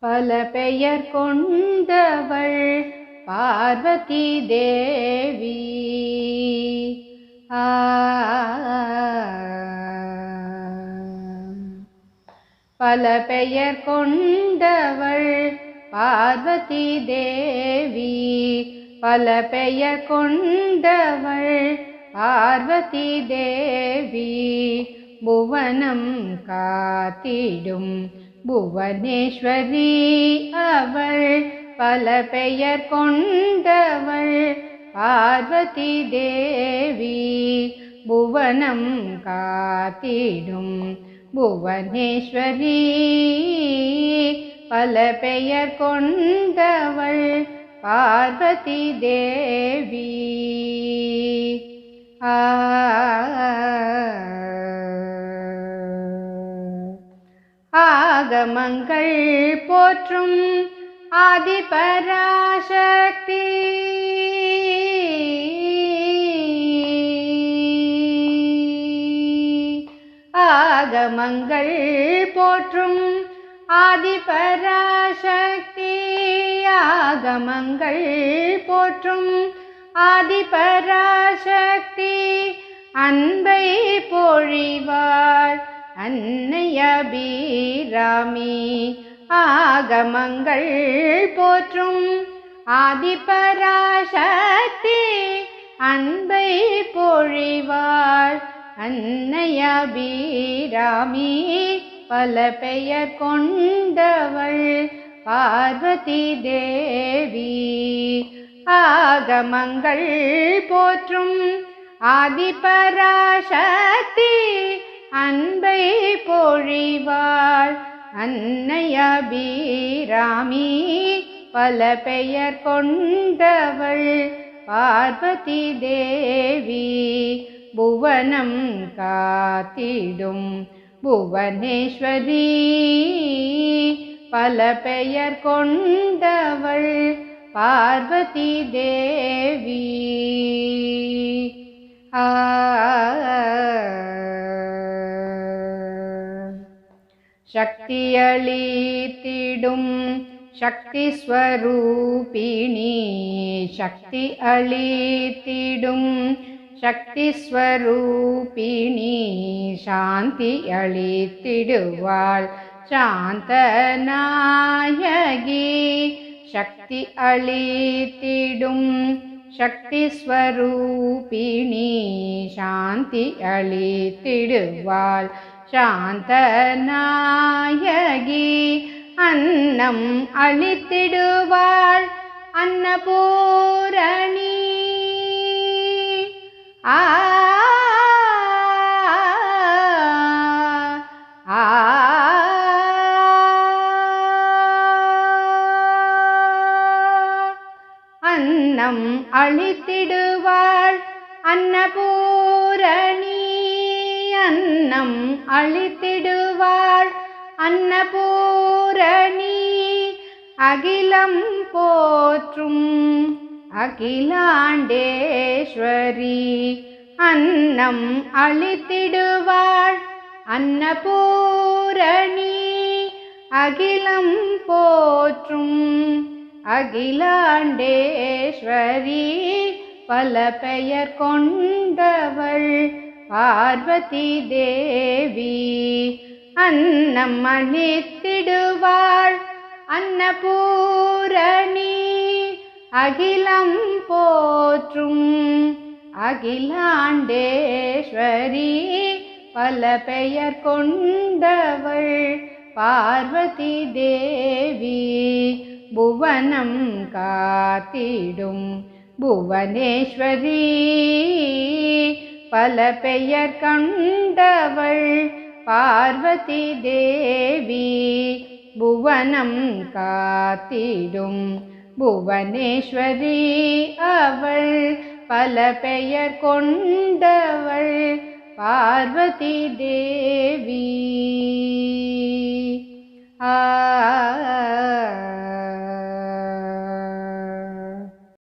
பல பெயர் கொண்டவள் பார்வதி தேவி. பல பெயர் கொண்டவள் பார்வதி தேவி. பல பெயர் கொண்டவள் பார்வதி தேவி. புவனம் காத்திடும் புவனேஸ்வரி அவள். பல பெயர் கொண்டவள் பார்வதி தேவி. புவனம் காத்திடும் புவனேஸ்வரி. பல பெயர் கொண்டவள் பார்வதி தேவி. ஆகமங்கள் போற்றும் ஆதிபராசக்தி. ஆகமங்கள் போற்றும் ஆதிபராசக்தி. ஆகமங்கள் போற்றும் ஆதிபராசக்தி. அன்பை பொழிவாள் அன்னை அபிராமி. ஆகமங்கள் போற்றும் ஆதிபராசக்தி. அன்பை பொழிவாள் அன்னை அபிராமி. பல பெயர் கொண்டவள் பார்வதி தேவி. ஆகமங்கள் போற்றும் ஆதிபராசக்தி. அன்பை பொழிவாள் அன்னை அபிராமி. பல பெயர் கொண்டவள் பார்வதி தேவி. புவனம் காத்திடும் புவனேஸ்வரி. பல பெயர் கொண்டவள் பார்வதி தேவி. சக்தி அளித்திடும் சக்தி ஸ்வரூபிணி. சக்தி அளித்திடும் சக்தி ஸ்வரூபிணி. சாந்தி அளித்திடுவாள் சாந்த நாயகி. சக்தி அளித்திடும் சக்தி ஸ்வரூபிணி. சாந்தி அளித்திடுவாள் சாந்த நாயகி. அன்னம் அளித்திடுவாள் அன்னபூரணி. அன்னம் அளித்திடுவாள் அன்னபூரணி. அன்னம் அளித்திடுவாள் அன்னபூரணி. அகிலம் போற்றும் அகிலாண்டேஸ்வரி. அன்னம் அளித்திடுவாள் அன்னபூரணி. அகிலம் போற்றும் அகிலாண்டேஸ்வரி. பல பெயர் கொண்டவள் பார்வதி தேவி. அன்னம் அளித்திடுவாள் அன்னபூரணி. அகிலம் போற்றும் அகிலாண்டேஸ்வரி. பல பெயர் கொண்டவள் பார்வதி தேவி. புவனம் காத்திடும் புவனேஸ்வரி. பல பெயர் கொண்டவள் பார்வதி தேவி. புவனம் காத்திடும் புவனேஸ்வரி அவள். பல பெயர் கொண்டவள் பார்வதி தேவி.